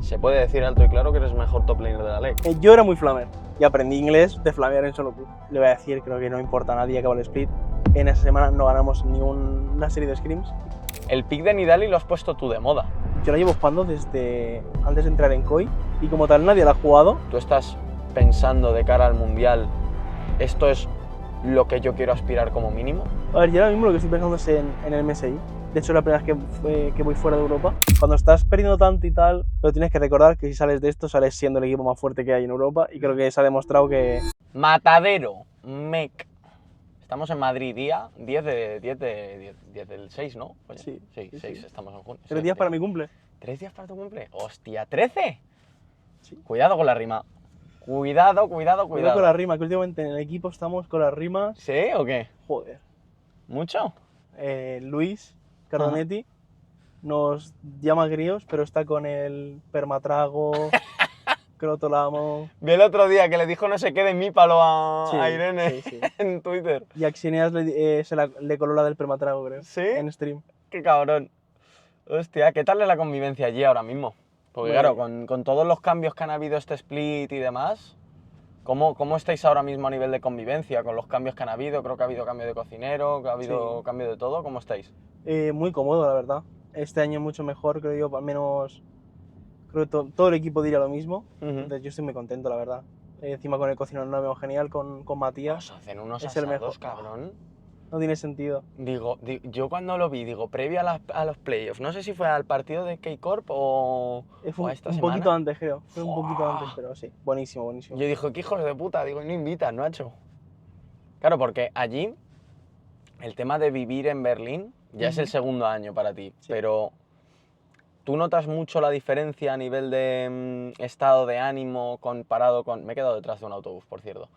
Se puede decir alto y claro que eres mejor top laner de la LEC. Yo era muy flamer y aprendí inglés de flamear en solo queue. Le voy a decir, creo que no importa a nadie, acaba el split. En esa semana no ganamos ni una serie de scrims. El pick de Nidalee lo has puesto tú de moda. Yo la llevo jugando desde antes de entrar en COI y como tal nadie la ha jugado. Tú estás pensando de cara al Mundial, esto es lo que yo quiero aspirar como mínimo. A ver, yo ahora mismo lo que estoy pensando es en el MSI. De hecho, la primera vez que voy fuera de Europa. Cuando estás perdiendo tanto y tal, pero tienes que recordar que si sales de esto, sales siendo el equipo más fuerte que hay en Europa. Y creo que se ha demostrado que... Matadero, mec. Estamos en Madrid, día 10 del 6, ¿no? Oye, Sí, sí, sí, 6, sí. estamos en junio. 3 días para mi cumple. 3 días para tu cumple. ¡Hostia, 13! Sí. Cuidado con la rima. Cuidado. Cuidado con la rima, que últimamente en el equipo estamos con las rimas. ¿Sí o qué? Joder. ¿Mucho? Luis Cardonetti nos llama gríos, pero está con el permatrago, crotolamo. Vi el otro día que le dijo no sé qué de mípalo a Sí, Irene sí. en Twitter. Y a Xineas le coló la del permatrago, creo. ¿Sí? En stream. ¡Qué cabrón! Hostia, ¿qué tal es la convivencia allí ahora mismo? Porque Bueno. claro, con todos los cambios que han habido este split y demás, ¿cómo estáis ahora mismo a nivel de convivencia? Con los cambios que han habido, creo que ha habido cambio de cocinero, que ha habido cambio de todo, ¿cómo estáis? Muy cómodo, la verdad. Este año mucho mejor, creo yo, al menos creo que todo el equipo diría lo mismo. Entonces yo estoy muy contento, la verdad. Encima con el cocinero no me veo genial, con Matías. Os hacen unos Es el asados, mejor. cabrón. No tiene sentido. Yo cuando lo vi, previo a los playoffs, no sé si fue al partido de K-Corp o Fue a esta un semana. poquito antes, creo. Fue un poquito antes, pero sí. Buenísimo. Yo dije, qué hijos de puta, digo, y no invitan, no ha hecho. Claro, porque allí el tema de vivir en Berlín ya es el segundo año para ti, Sí. pero ¿tú notas mucho la diferencia a nivel de estado de ánimo comparado con... Me he quedado detrás de un autobús, por cierto.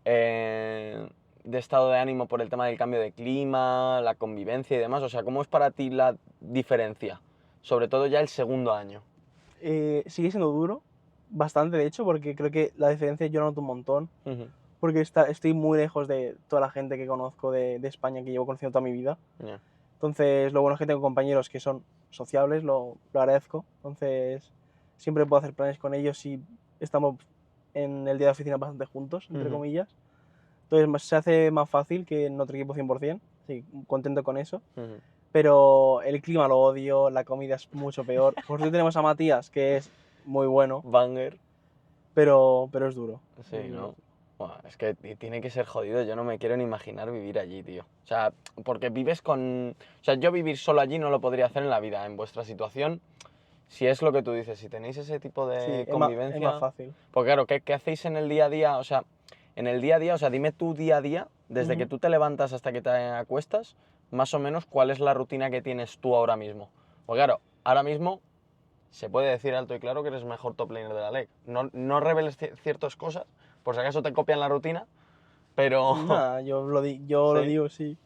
De estado de ánimo por el tema del cambio de clima, la convivencia y demás. O sea, ¿cómo es para ti la diferencia? Sobre todo ya el segundo año. Sigue siendo duro, bastante de hecho, porque creo que la diferencia yo noto un montón. Porque estoy muy lejos de toda la gente que conozco de España, que llevo conociendo toda mi vida. Yeah. Entonces, lo bueno es que tengo compañeros que son sociables, lo agradezco. Entonces, siempre puedo hacer planes con ellos y estamos en el día de oficina bastante juntos, entre comillas. Entonces, se hace más fácil que en otro equipo 100%. Sí, contento con eso. Pero el clima lo odio, la comida es mucho peor. Por suerte tenemos a Matías, que es muy bueno. Banger. Pero es duro. Sí, ¿no? Bueno, es que tiene que ser jodido, yo no me quiero ni imaginar vivir allí, tío. O sea, porque vives con... O sea, yo vivir solo allí no lo podría hacer en la vida, en vuestra situación. Si es lo que tú dices, si tenéis ese tipo de convivencia... Es más fácil. Porque claro, ¿qué hacéis en el día a día? O sea, en el día a día, o sea, dime tu día a día, desde que tú te levantas hasta que te acuestas, más o menos, ¿cuál es la rutina que tienes tú ahora mismo? Porque claro, ahora mismo se puede decir alto y claro que eres mejor top laner de la LEC. No reveles ciertas cosas, por si acaso te copian la rutina, pero... Nada, yo lo digo, sí.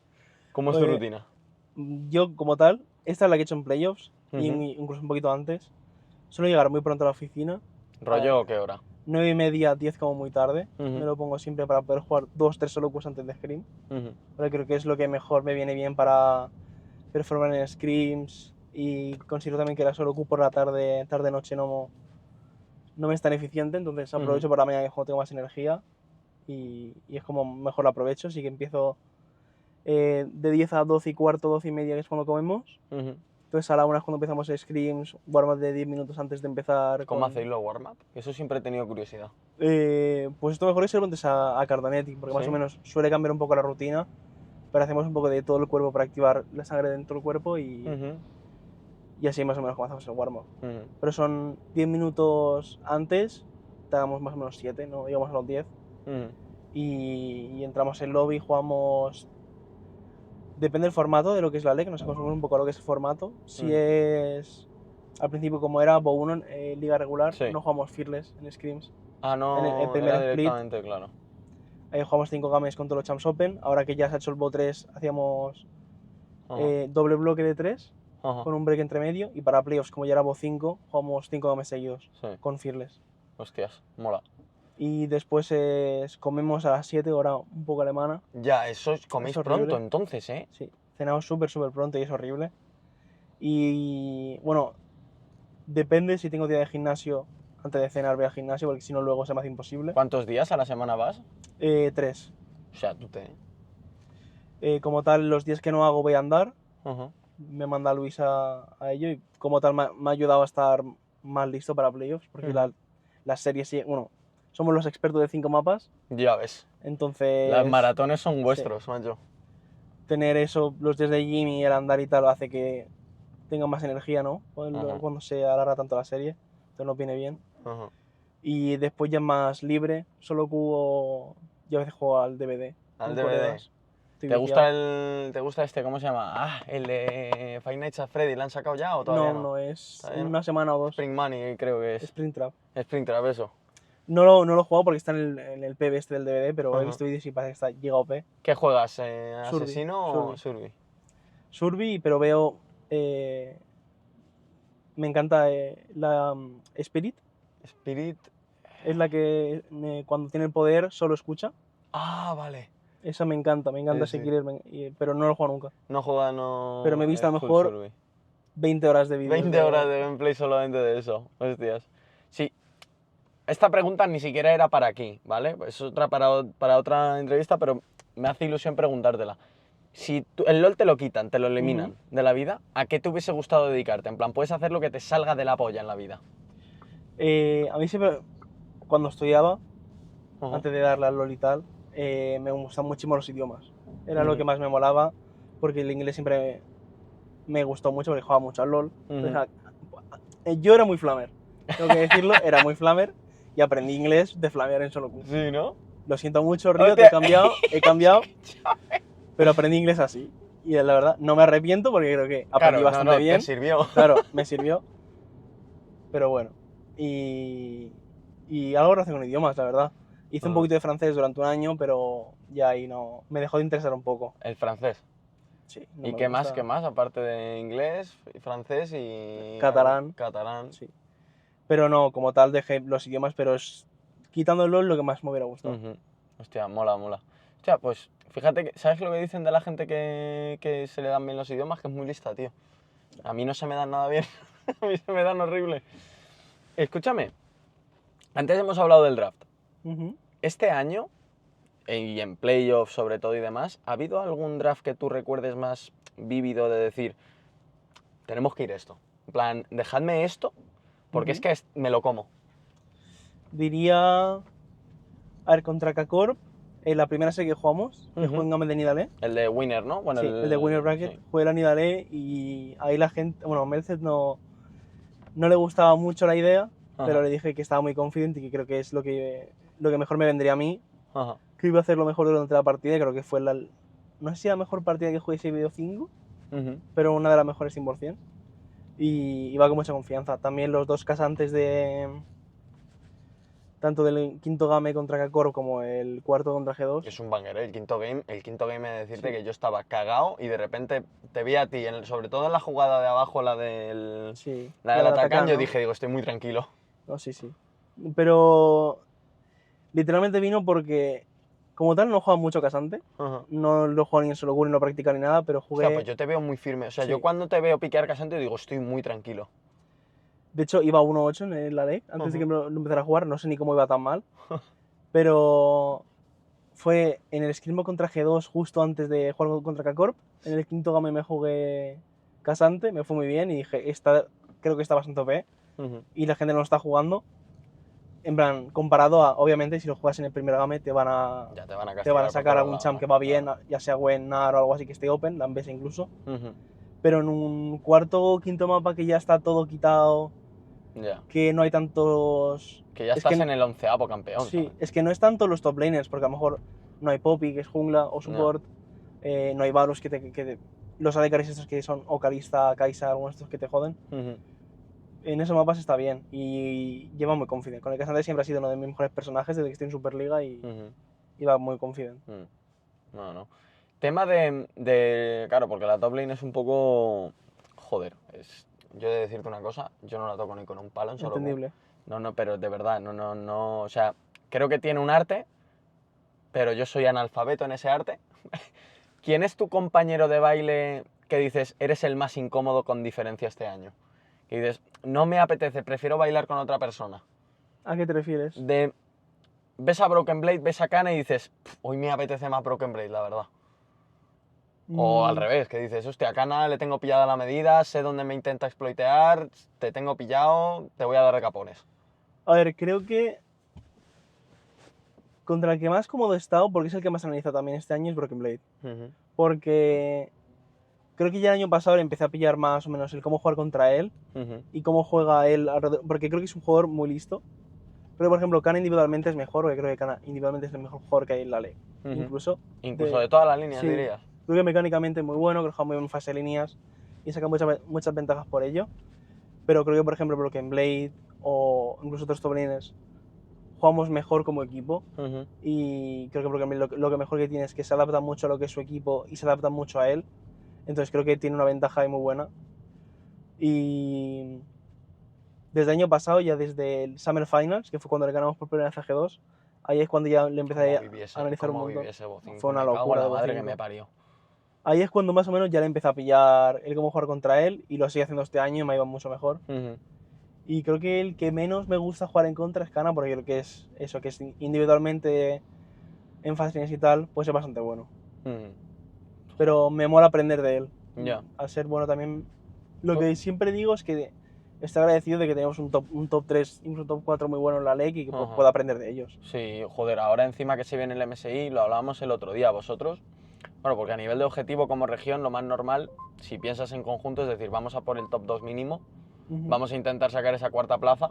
¿Cómo es tu rutina? Yo, como tal, esta es la que he hecho en playoffs, y incluso un poquito antes. Suelo llegar muy pronto a la oficina. ¿Rollo o qué hora? 9:30, 10 como muy tarde. Me lo pongo siempre para poder jugar 2-3 solo queues antes de scrim. Porque creo que es lo que mejor me viene bien para performar en scrims. Y considero también que la solo queue por la tarde-noche no me es tan eficiente. Entonces aprovecho por la mañana, que cuando tengo más energía. Y es como mejor la aprovecho. Así que empiezo de 10 a 12 y cuarto, 12 y media, que es cuando comemos. Entonces a la 1 es cuando empezamos scrims, warm-up de 10 minutos antes de empezar. ¿Cómo hacéis los warm-up? Eso siempre he tenido curiosidad. Pues esto mejor es que lo preguntes a Cardonetti, porque más o menos suele cambiar un poco la rutina, pero hacemos un poco de todo el cuerpo para activar la sangre dentro del cuerpo y así más o menos como hacemos el warm-up. Pero son 10 minutos antes, damos más o menos 7, no llegamos a los 10. Y entramos en lobby, jugamos... Depende del formato de lo que es la LEC, nos acostumbramos un poco a lo que es el formato. Si es al principio como era BO1 liga regular, no jugamos Fearless en scrims. Ah, no, en el primer era split, directamente, claro. Ahí jugamos 5 games con todos los Champs Open. Ahora que ya se ha hecho el BO3, hacíamos doble bloque de 3 con un break entre medio. Y para playoffs, como ya era BO5, jugamos 5 games seguidos con Fearless. Hostias, mola. Y después comemos a las 7, hora un poco alemana. Ya, eso coméis pronto entonces, ¿eh? Sí, cenamos súper pronto y es horrible. Y bueno, Depende si tengo día de gimnasio, antes de cenar voy al gimnasio, porque si no luego se me hace imposible. ¿Cuántos días a la semana vas? 3. O sea, tú te... Como tal, los días que no hago voy a andar. Ujú. Me manda Luis a ello y como tal me ha ayudado a estar más listo para playoffs, porque las series, bueno, somos los expertos de 5 mapas, Ya ves. entonces... Las maratones son sí, vuestros, macho. tener eso, los días de gym y el andar y tal, hace que tenga más energía, ¿no? Ajá. Cuando se alarga tanto la serie, entonces nos viene bien. Ujú. Y después ya más libre, solo juego, yo a veces juego al DVD, Al con DVD. colegas. Estoy ¿Te viciado. gusta este, cómo se llama? Ah, el de Five Nights at Freddy, ¿lo han sacado ya o todavía No, no? no, es ¿Todavía en no? una semana o 2. Spring Money creo que es. Springtrap. Springtrap, eso. No lo he jugado porque está en el PB este del DVD, pero he Ajá. visto vídeos y parece que está llega OP. ¿Qué juegas? Survi, ¿Asesino o Survi. Survi? Survi, pero veo... me encanta la Spirit. Spirit... Es la que cuando tiene el poder solo escucha. Ah, vale. Esa me encanta Sí, ese sí. killer, pero no lo he jugado nunca. No juega, no... Pero me he visto a lo full mejor Survi. 20 horas de vídeos 20 horas de gameplay solamente de eso. Hostias. Sí, esta pregunta ni siquiera era para aquí, ¿vale? Es otra para otra entrevista, pero me hace ilusión preguntártela. Si el LoL te lo quitan, te lo eliminan de la vida, ¿a qué te hubiese gustado dedicarte? En plan, puedes hacer lo que te salga de la polla en la vida. A mí siempre, cuando estudiaba, Ujú. antes de darle al LoL y tal, me gustan muchísimo los idiomas. Era lo Ujú. que más me molaba, porque el inglés siempre me gustó mucho, porque jugaba mucho al LoL. Entonces, yo era muy flamer, tengo que decirlo, era muy flamer, y aprendí inglés de flamear en solo Q. Sí, ¿no? Lo siento mucho, Río, Hostia. he cambiado, pero aprendí inglés así. Y la verdad, no me arrepiento porque creo que aprendí Claro, bastante no, bien. te sirvió. Claro, me sirvió. Pero bueno. Y algo relacionado con idiomas, la verdad. Hice un poquito de francés durante un año, pero ya ahí no. Me dejó de interesar un poco. El francés. Sí, no ¿Y me qué más? gusta. ¿Qué más? Aparte de inglés, francés y... Catalán. Catalán. Sí. Pero no, como tal dejé los idiomas, pero es quitándolo lo que más me hubiera gustado. Ujú. Hostia, mola, mola. Hostia, pues fíjate que, ¿sabes lo que dicen de la gente que se le dan bien los idiomas? Que es muy lista, tío. A mí no se me dan nada bien, a mí se me dan horrible. Escúchame, antes hemos hablado del draft. Ujú. Este año, y en playoffs sobre todo y demás, ¿ha habido algún draft que tú recuerdes más vívido de decir, tenemos que ir esto? En plan, dejadme esto, porque es que me lo como. Diría. A ver, contra K-Corp, en la primera serie que jugamos, que jugué en Game de Nidalé. El de Winner, ¿no? Bueno, Sí, el de Winner Bracket, sí. jugué la Nidalé y ahí la gente, bueno, Melcet no le gustaba mucho la idea, pero Ajá. le dije que estaba muy confident y que creo que es lo que mejor me vendría a mí, Ajá. que iba a hacer lo mejor durante la partida y creo que fue no sé si la mejor partida que jugué ese video 5, pero una de las mejores 100%. Y iba con mucha confianza. También los dos casantes tanto del quinto game contra Kakor como el cuarto contra G2. Es un banger, ¿eh? El quinto game he de decirte Sí. que yo estaba cagado y de repente te vi a ti, sobre todo en la jugada de abajo, la del Sí, atacán, yo ¿no? dije, digo, estoy muy tranquilo. No, sí, sí. Pero literalmente vino porque, como tal, no juega mucho casante. Ajá. No lo juego ni en solo Q ni lo practica ni nada, pero O jugué. sea, pues yo te veo muy firme. O sea, Sí. yo cuando te veo piquear casante digo, estoy muy tranquilo. De hecho, iba 1-8 en la LEC antes de que lo empezara a jugar. No sé ni cómo iba tan mal. Pero fue en el Screamo contra G2 justo antes de jugar contra K-Corp. En el quinto game me jugué casante, me fue muy bien y dije, creo que está bastante OP. Y la gente no lo está jugando. En plan, comparado a, obviamente, si lo juegas en el primer game te van a Ya te van a te van castigar a por sacar todos algún lados, champ ¿no? que va bien, Claro. ya sea Gwen, Nar o algo así que esté open, dan BS incluso. Ujú. Pero en un cuarto o quinto mapa que ya está todo quitado, Ya. que no hay tantos... Que ya Es estás que en el 11º campeón, Sí, ¿sabes? es que no es tanto los top laners, porque a lo mejor no hay Poppy, que es jungla, o support, no hay Varus los AD carries estos que son o Kalista, Kai'Sa, algunos de estos que te joden. Ujú. En esos mapas está bien y lleva muy confident. Con el Cassandra siempre ha sido uno de mis mejores personajes desde que estoy en Superliga y iba muy confident. No, no. Tema claro, porque la top lane es un poco... Joder, yo he de decirte una cosa, yo no la toco ni con un palo en solo Q. Entendible. No, pero de verdad, no, o sea, creo que tiene un arte, pero yo soy analfabeto en ese arte. ¿Quién es tu compañero de baile que dices, eres el más incómodo con diferencia este año? Que dices, no me apetece, prefiero bailar con otra persona. ¿A qué te refieres? Ves a Broken Blade, ves a Kana y dices, hoy me apetece más Broken Blade, la verdad. O al revés, que dices, hostia, a Kana le tengo pillada la medida, sé dónde me intenta exploitear, te tengo pillado, te voy a dar recapones. A ver, creo que contra el que más cómodo he estado, porque es el que más analiza también este año, es Broken Blade. Porque creo que ya el año pasado le empecé a pillar más o menos el cómo jugar contra él y cómo juega él alrededor, porque creo que es un jugador muy listo. Pero, por ejemplo, Kana individualmente es mejor, porque creo que Kana individualmente es el mejor jugador que hay en la LEC. Incluso de todas las líneas, sí, dirías. creo que mecánicamente es muy bueno, que juega muy bien en fase de líneas y saca muchas ventajas por ello. Pero creo que, por ejemplo, Broken Blade o incluso otros top laners jugamos mejor como equipo. Y creo que Broken Blade lo que mejor que tiene es que se adapta mucho a lo que es su equipo y se adapta mucho a él. Entonces creo que tiene una ventaja ahí muy buena. Y desde el año pasado, ya desde el Summer Finals, que fue cuando le ganamos por primera vez a G2, ahí es cuando ya le empecé a analizar un montón. Fue una locura de madre que me parió. Ahí es cuando más o menos ya le empecé a pillar el cómo jugar contra él y lo sigue haciendo este año y me ha ido mucho mejor. Y creo que el que menos me gusta jugar en contra es Kana, porque creo que es eso, que es individualmente en fastines y tal, pues es bastante bueno. Pero me mola aprender de él. Al ser bueno también. Lo que siempre digo es que estoy agradecido de que tenemos un top 3, incluso un top 4 muy bueno en la LEC y que pueda aprender de ellos. Sí, joder, ahora encima que se viene el MSI, lo hablábamos el otro día, vosotros. Bueno, porque a nivel de objetivo como región, lo más normal, si piensas en conjunto, es decir, vamos a por el top 2 mínimo, vamos a intentar sacar esa cuarta plaza,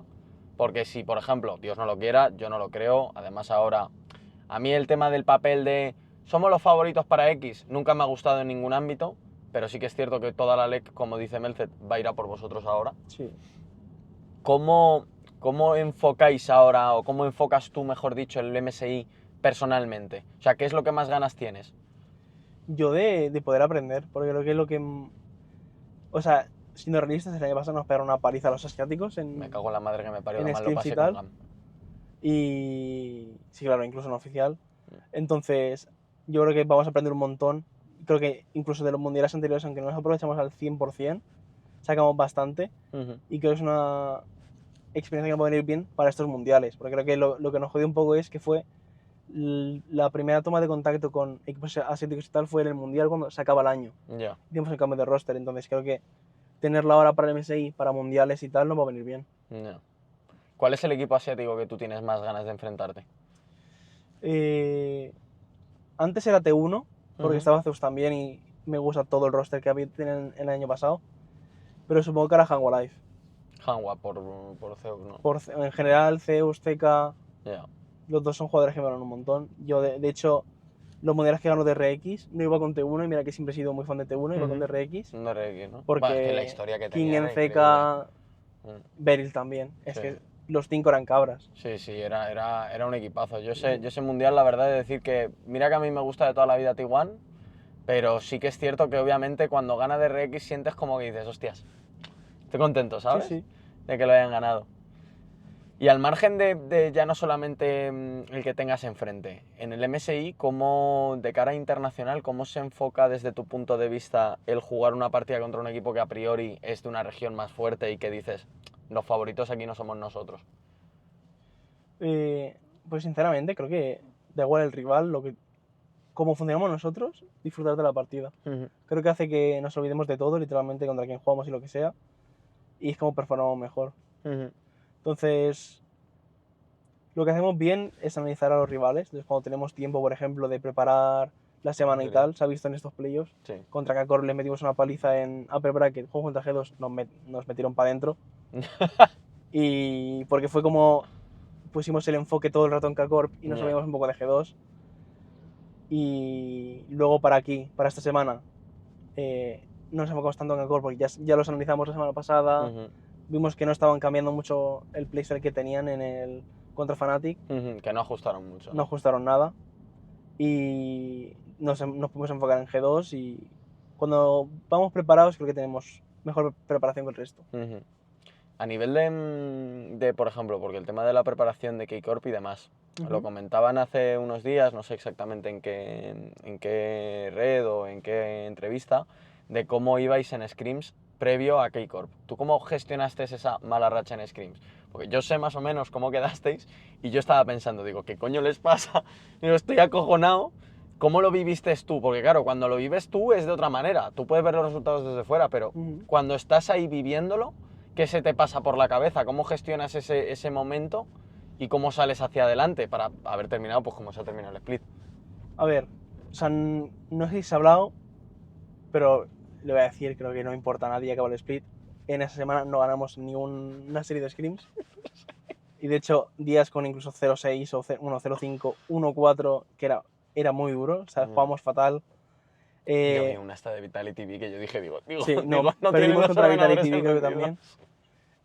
porque si, por ejemplo, Dios no lo quiera, yo no lo creo, además ahora, a mí el tema del papel de somos los favoritos para X nunca me ha gustado en ningún ámbito, pero sí que es cierto que toda la LEC, como dice Melcet, va a ir a por vosotros ahora. Sí. ¿Cómo enfocáis ahora, o cómo enfocas tú, mejor dicho, el MSI personalmente? O sea, ¿qué es lo que más ganas tienes? Yo de poder aprender, porque creo que es lo que... O sea, siendo realistas, el año pasado nos pegaron una paliza a los asiáticos en... Me cago en la madre que me parió, en la mal lo scrims y pasé tal. con GAM. Y... Sí, claro, incluso en oficial. Entonces, yo creo que vamos a aprender un montón. Creo que incluso de los mundiales anteriores, aunque no nos aprovechamos al 100%, sacamos bastante. Y creo que es una experiencia que puede venir bien para estos mundiales. Porque creo que lo que nos jodió un poco es que fue la primera toma de contacto con equipos asiáticos y tal fue en el mundial cuando se acaba el año. Hicimos el cambio de roster, entonces creo que tenerla ahora para el MSI, para mundiales y tal, nos va a venir bien. ¿Cuál es el equipo asiático que tú tienes más ganas de enfrentarte? Antes era T1, porque estaba Zeus también y me gusta todo el roster que tienen el año pasado. Pero supongo que era Hanwha Life. Hanwha por Zeus, ¿no? En general, Zeus, CK, los dos son jugadores que me ganan un montón. Yo, de hecho, los mundiales que gano de RX, no iba con T1 y mira que siempre he sido muy fan de T1, iba con DRX. DRX, ¿no? Porque es que la historia que King tenía en CK, Beryl también. Es que los 5 eran cabras. Sí, era un equipazo. Yo ese mundial, la verdad, es decir que, mira que a mí me gusta de toda la vida T1, pero sí que es cierto que obviamente cuando gana DRX sientes como que dices, hostias, estoy contento, ¿sabes? Sí. De que lo hayan ganado. Y al margen de ya no solamente el que tengas enfrente, en el MSI, ¿cómo, de cara internacional, cómo se enfoca desde tu punto de vista el jugar una partida contra un equipo que a priori es de una región más fuerte y que dices, los favoritos aquí no somos nosotros? Pues sinceramente creo que da igual el rival, cómo funcionamos nosotros, disfrutar de la partida. Creo que hace que nos olvidemos de todo, literalmente, contra quien jugamos y lo que sea, y es como performamos mejor. Entonces, lo que hacemos bien es analizar a los rivales. Entonces, cuando tenemos tiempo, por ejemplo, de preparar la semana y tal, se ha visto en estos playoffs. Contra Kakor les metimos una paliza en Upper Bracket, juego contra G2, nos metieron para adentro. Y porque fue como pusimos el enfoque todo el rato en K-Corp y nos olvidamos un poco de G2. Y luego para aquí, para esta semana, no nos enfocamos tanto en K-Corp porque ya los analizamos la semana pasada. Vimos que no estaban cambiando mucho el playstyle que tenían en el contra Fnatic. Que no ajustaron mucho. No ajustaron nada. Y nos podemos enfocar en G2 y cuando vamos preparados creo que tenemos mejor preparación que el resto. A nivel de, por ejemplo, porque el tema de la preparación de K-Corp y demás, lo comentaban hace unos días, no sé exactamente en qué red o en qué entrevista, de cómo ibais en scrims previo a K-Corp. ¿Tú cómo gestionaste esa mala racha en scrims? Porque yo sé más o menos cómo quedasteis y yo estaba pensando, digo, ¿qué coño les pasa? Digo, estoy acojonado. ¿Cómo lo viviste tú? Porque claro, cuando lo vives tú es de otra manera. Tú puedes ver los resultados desde fuera, pero cuando estás ahí viviéndolo, ¿qué se te pasa por la cabeza? ¿Cómo gestionas ese momento y cómo sales hacia adelante para haber terminado pues como se ha terminado el split? A ver, o sea, no sé si se ha hablado, pero le voy a decir, creo que no importa a nadie acaba el split. En esa semana no ganamos ni una serie de scrims. Y de hecho, días con incluso 0-6 o 0-5, 1-4, que era muy duro, o sea, jugábamos fatal. Yo vi una esta de Vitality V que yo dije, Sí, no perdimos no contra saben haber Vitality V, creo que encendido.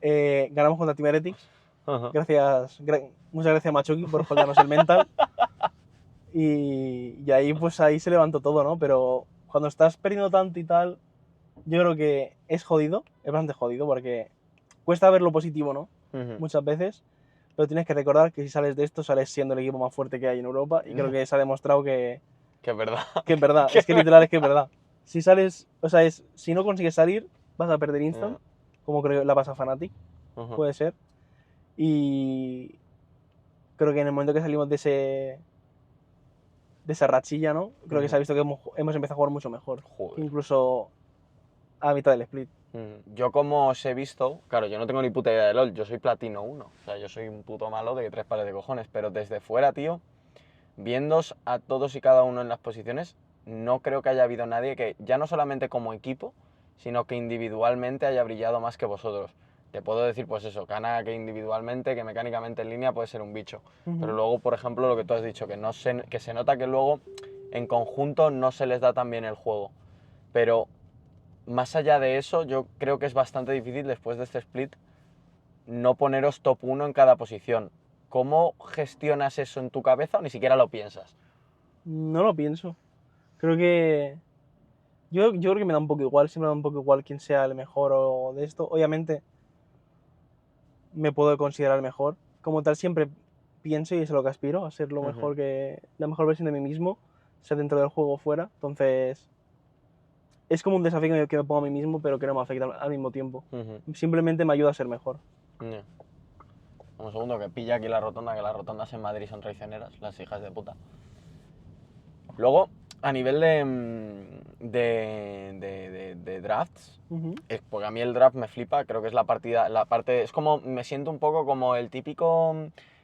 también. Ganamos contra Team Heretics. Ajá. Muchas gracias Machuki por holdarnos el mental. Y ahí pues ahí se levantó todo, ¿no? Pero cuando estás perdiendo tanto y tal, yo creo que es jodido, es bastante jodido porque cuesta ver lo positivo, ¿no? Muchas veces, pero tienes que recordar que si sales de esto sales siendo el equipo más fuerte que hay en Europa y creo que se ha demostrado que Que es verdad. es verdad, es que literal es que es verdad. Si sales, o sea, si no consigues salir, vas a perder instant, como creo que la pasa Fnatic, puede ser. Y creo que en el momento que salimos de esa rachilla, ¿no? Creo que se ha visto que hemos empezado a jugar mucho mejor. Joder. Incluso a mitad del split. Yo como os he visto, claro, yo no tengo ni puta idea de LoL, yo soy platino 1, o sea, yo soy un puto malo de 3 pares de cojones, pero desde fuera, tío, viéndoos a todos y cada uno en las posiciones, no creo que haya habido nadie que, ya no solamente como equipo, sino que individualmente haya brillado más que vosotros. Te puedo decir, pues eso, Kana que individualmente, que mecánicamente en línea puede ser un bicho. Pero luego, por ejemplo, lo que tú has dicho, que se nota que luego en conjunto no se les da tan bien el juego. Pero más allá de eso, yo creo que es bastante difícil después de este split no poneros top 1 en cada posición. ¿Cómo gestionas eso en tu cabeza o ni siquiera lo piensas? No lo pienso. Creo que... Yo creo que me da un poco igual, siempre me da un poco igual quién sea el mejor o de esto. Obviamente me puedo considerar el mejor. Como tal siempre pienso y es a lo que aspiro, a ser lo mejor la mejor versión de mí mismo, sea dentro del juego o fuera. Entonces es como un desafío que me pongo a mí mismo, pero que no me afecta al mismo tiempo. Simplemente me ayuda a ser mejor. Yeah. Un segundo, que pilla aquí la rotonda, que las rotondas en Madrid son traicioneras, las hijas de puta. Luego, a nivel de drafts, porque a mí el draft me flipa, creo que es la parte, es como, me siento un poco como el típico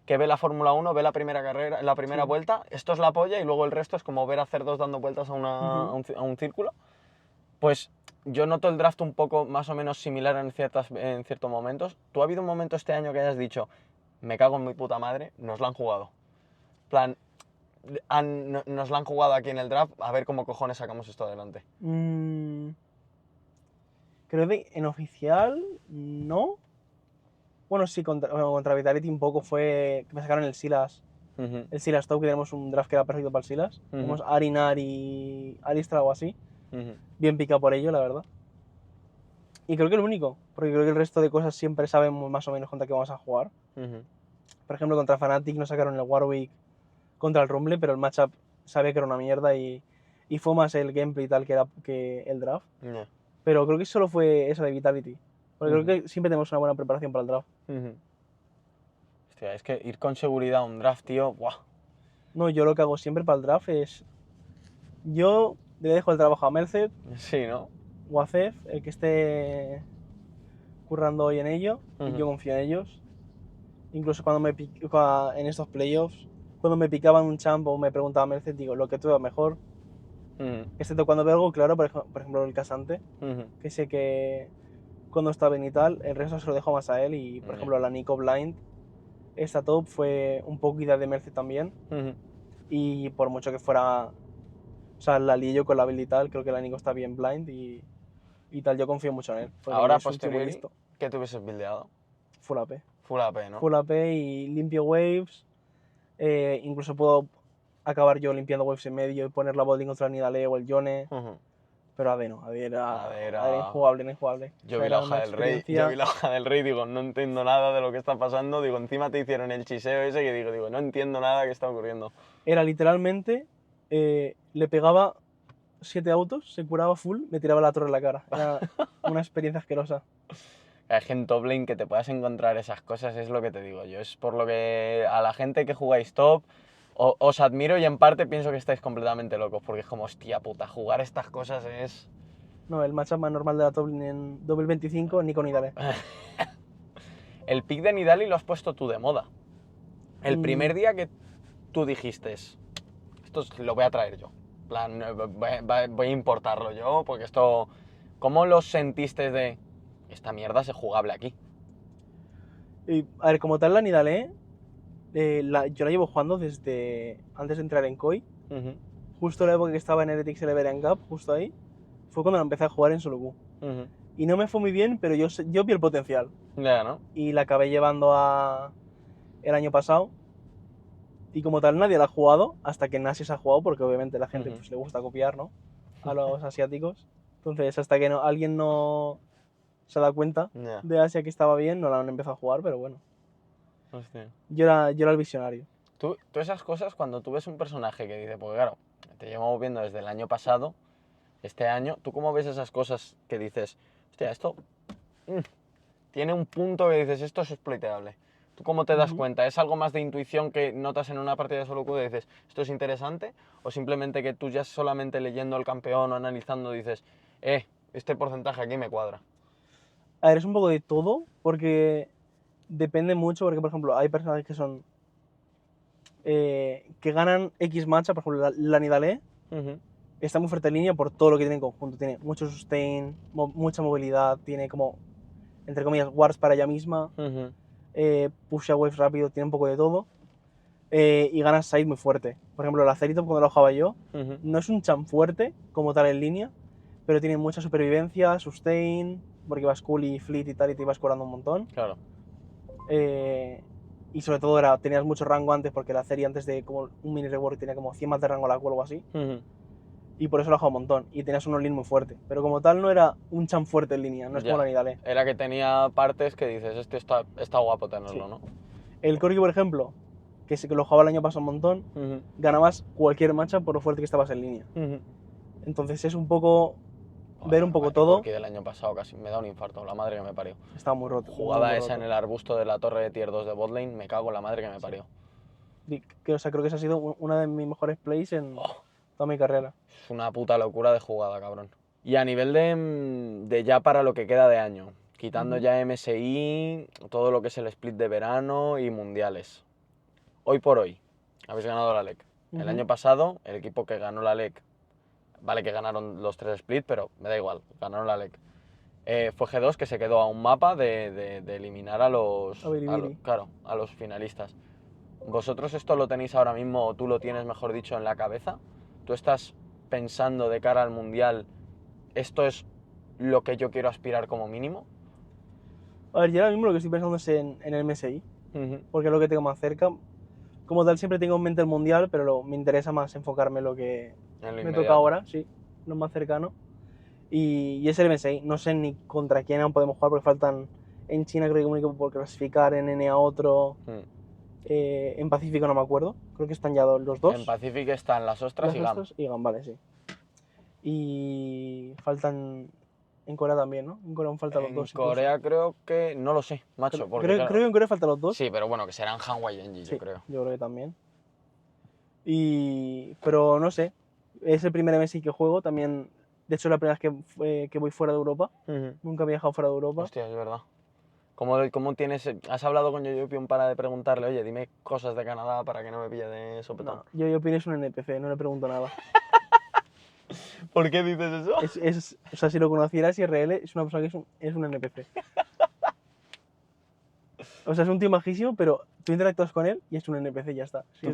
que ve la Fórmula 1, ve la primera carrera, la primera vuelta, esto es la polla y luego el resto es como ver a cerdos dando vueltas a un círculo. Pues yo noto el draft un poco más o menos similar en ciertos momentos. ¿Tú ha habido un momento este año que hayas dicho, me cago en mi puta madre, nos la han jugado? En plan, nos la han jugado aquí en el draft, a ver cómo cojones sacamos esto adelante. Creo que en oficial no. Bueno, sí, contra Vitality un poco fue que me sacaron el Silas. El Silas Top, que tenemos un draft que era perfecto para el Silas. Tenemos Arinar y Alistra o así. Bien picado por ello, la verdad. Y creo que el único, porque creo que el resto de cosas siempre sabemos más o menos contra qué vamos a jugar. Por ejemplo, contra Fnatic nos sacaron el Warwick contra el Rumble, pero el matchup sabía que era una mierda y fue más el gameplay y tal que el draft. Pero creo que solo fue eso de Vitality. Porque creo que siempre tenemos una buena preparación para el draft. Hostia, es que ir con seguridad a un draft, tío, ¡buah! No, yo lo que hago siempre para el draft es... Yo le dejo el trabajo a Merced Sí, ¿no? o a Cef, el que esté currando hoy en ello, y yo confío en ellos. Incluso cuando en estos playoffs, cuando me picaban un champ o me preguntaba Merced, digo, lo que tú veas mejor. Excepto cuando veo algo claro, por ejemplo el Casante, que sé que cuando está bien y tal, el resto se lo dejo más a él. Y por ejemplo la Nico Blind, esta top fue un poco idea de Merced también. Y por mucho que fuera, o sea, la lié yo con la build y tal, creo que la Nico está bien blind y tal, yo confío mucho en él. Ahora, es un tío muy posteriori, listo. ¿qué te hubieses buildeado? Full AP. Full AP, ¿no? Full AP y limpio waves. Incluso puedo acabar yo limpiando waves en medio y poner la botlane contra el Nidale o el Yone. Pero AD no, AD era injugable, injugable. Yo vi la hoja del rey, digo, no entiendo nada de lo que está pasando, digo, encima te hicieron el chiseo ese que digo, no entiendo nada que está ocurriendo. Era literalmente, le pegaba, o 7 autos, se curaba full, me tiraba la torre en la cara. Era una experiencia asquerosa. Hay gente top lane que te puedas encontrar esas cosas, es lo que te digo yo. Es por lo que a la gente que jugáis top os admiro y en parte pienso que estáis completamente locos, porque es como, hostia puta, jugar estas cosas es... No, el matchup más normal de la top lane en 2025, ni con Nidale. El pick de Nidali lo has puesto tú de moda. El Mm. primer día que tú dijiste, esto lo voy a traer yo. En plan, voy a importarlo yo, porque esto... ¿Cómo lo sentiste de... Esta mierda es jugable aquí? Y, a ver, como tal la Nidale, yo la llevo jugando desde antes de entrar en Koi. Ujú, Justo la época que estaba en Heretics Eleverian Gap, justo ahí, fue cuando la empecé a jugar en solo queue. ujú. Y no me fue muy bien, pero yo vi el potencial. Ya, ¿no? Y la acabé llevando el año pasado. Y como tal nadie la ha jugado, hasta que Nasus ha jugado, porque obviamente la gente Ujú. pues, le gusta copiar, ¿no? A los asiáticos. Entonces, hasta que alguien no se da cuenta Ya, de Asia que estaba bien, no la han empezado a jugar, pero bueno. hostia. Yo era el visionario. Tú esas cosas, cuando tú ves un personaje que dice, porque claro, te llevamos viendo desde el año pasado, este año, ¿tú cómo ves esas cosas que dices, hostia, esto mm, tiene un punto que dices, esto es exploitable? ¿Tú cómo te das Ujú. cuenta? ¿Es algo más de intuición que notas en una partida de solo queue y dices, esto es interesante? ¿O simplemente que tú ya solamente leyendo al campeón o analizando dices, este porcentaje aquí me cuadra? A ver, es un poco de todo, porque depende mucho, porque por ejemplo, hay personajes que son que ganan X matcha, por ejemplo, la Nidalee Ujú, está muy fuerte en línea por todo lo que tiene en conjunto. Tiene mucho sustain, mucha movilidad, tiene como, entre comillas, wards para ella misma, ujú, push waves rápido, tiene un poco de todo. Y gana side muy fuerte. Por ejemplo, la Cerito, cuando la jugaba yo, ujú. no es un champ fuerte como tal en línea, pero tiene mucha supervivencia, sustain, porque vas cool y fleet y tal, y te ibas curando un montón. Claro. Y sobre todo tenías mucho rango antes, porque la serie antes de como un mini rework tenía como 100 más de rango a la cual o algo así. Ujú. Y por eso la jugaba un montón. Y tenías un all-in muy fuerte. Pero como tal no era un champ fuerte en línea, no es como Ya. la Nidalee. Era que tenía partes que dices, está guapo tenerlo, Sí. ¿no? El Corki, por ejemplo, que lo jugaba el año pasado un montón, Ujú, ganabas cualquier matchup por lo fuerte que estabas en línea. ujú. Entonces es un poco ver un poco El todo. Corki del año pasado casi me da un infarto, la madre que me parió. Estaba muy roto, muy, Jugada muy esa roto. en el arbusto de la torre de tier 2 de botlane, me cago en la madre que me parió. O sea, creo que esa ha sido una de mis mejores plays en Oh, toda mi carrera. es una puta locura de jugada, cabrón. Y a nivel de ya para lo que queda de año, quitando Ujú. ya MSI, todo lo que es el split de verano y mundiales. Hoy por hoy, habéis ganado la LEC. El Ujú. año pasado, el equipo que ganó la LEC, vale que ganaron los 3 split, pero me da igual, ganaron la LEC. Fue G2 que se quedó a un mapa de eliminar a A Biribiri. claro, a los finalistas. ¿Vosotros esto lo tenéis ahora mismo, o tú lo tienes, mejor dicho, en la cabeza? ¿Tú estás pensando de cara al Mundial, esto es lo que yo quiero aspirar como mínimo? A ver, yo ahora mismo lo que estoy pensando es en el MSI, Ujú, porque es lo que tengo más cerca. Como tal, siempre tengo en mente el mundial, pero me interesa más enfocarme en lo que en lo me toca inmediato. ahora, sí, lo más cercano. Y es el MSI. No sé ni contra quién aún podemos jugar, porque faltan en China, creo que un equipo por clasificar, en NA otro. Mm. En Pacífico no me acuerdo, creo que están ya los En dos, Pacific están las ostras las y GAM. ostras y Gambale, sí. Y faltan en Corea también, ¿no? En Corea aún faltan los En dos incluso. Corea creo que, no lo sé, macho, porque Creo claro, que en Corea faltan los dos. sí, pero bueno, que serán Hanwha y Genji, yo Sí, creo. yo creo que también. Pero no sé, es el primer MSI que juego, también, de hecho es la primera vez que voy fuera de Europa, Ujú. nunca había viajado fuera de Europa. Hostia, es verdad. ¿Cómo tienes, has hablado con Yoyopion para de preguntarle, oye, dime cosas de Canadá para que no me pille de sopetón? No, yo opino es un NPC, no le pregunto nada. ¿Por qué dices eso? O sea, si lo conocieras IRL, es una persona que es un NPC. O sea, es un tío majísimo, pero tú interactúas con él y es un NPC y ya está. ¿Tú,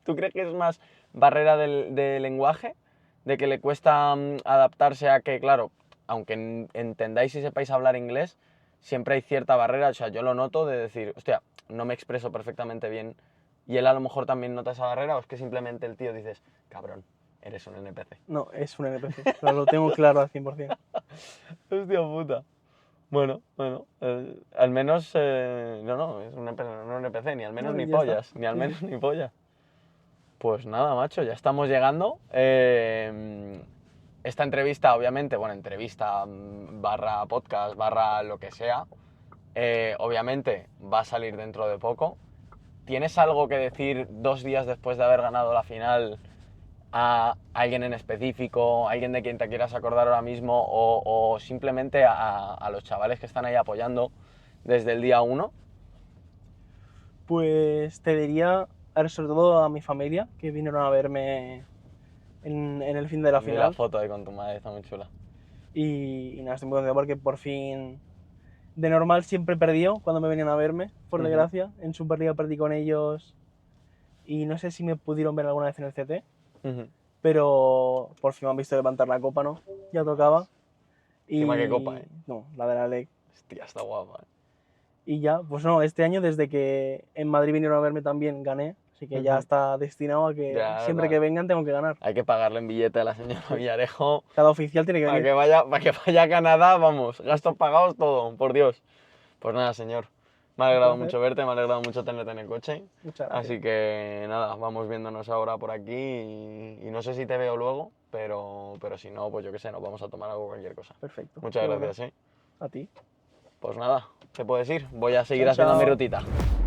¿Tú crees que es más barrera del lenguaje? ¿De que le cuesta adaptarse a que, claro, aunque entendáis y sepáis hablar inglés, siempre hay cierta barrera? O sea, yo lo noto de decir, hostia, no me expreso perfectamente bien. Y él a lo mejor también nota esa barrera, o es que simplemente el tío dices, cabrón, eres un NPC. No, es un NPC. O sea, lo tengo claro al 100%. Hostia puta. Bueno, al menos, no, es un NPC, ni al menos No, ni y ya está. pollas, ni al Sí, sí. menos ni pollas. Pues nada, macho, ya estamos llegando. Esta entrevista, obviamente, bueno, entrevista barra podcast, barra lo que sea, obviamente va a salir dentro de poco. ¿Tienes algo que decir 2 días después de haber ganado la final a alguien en específico, alguien de quien te quieras acordar ahora mismo o simplemente a los chavales que están ahí apoyando desde el día 1? Pues te diría, a ver, sobre todo a mi familia, que vinieron a verme en el fin de la Vi la final. foto ahí con tu madre, está muy chula. Y nada, estoy muy contento porque por fin, de normal siempre he perdido cuando me venían a verme, por desgracia. En Superliga perdí con ellos y no sé si me pudieron ver alguna vez en el CT, pero por fin me han visto levantar la copa, ¿no? Ya tocaba. Encima, ¿qué copa, No, la de la LEC. Hostia, está guapa, Y ya, pues no, este año desde que en Madrid vinieron a verme también gané, así que ya está destinado a que Ya, siempre que vengan tengo que ganar. Hay que pagarle en billete a la señora Villarejo Cada oficial tiene que para venir. que vaya a Canadá, vamos, gastos pagados, todo, por Dios. Pues nada, señor, me ha alegrado placer. mucho verte, me ha alegrado mucho tenerte en el coche. Muchas gracias. Así que nada, vamos viéndonos ahora por aquí y no sé si te veo luego, pero si no, pues yo qué sé, nos vamos a tomar algo, cualquier cosa. Perfecto. Muchas Bueno, gracias, a ti. Pues nada, ¿qué puedes ir? Voy a seguir Chao, haciendo mi chao. rutita.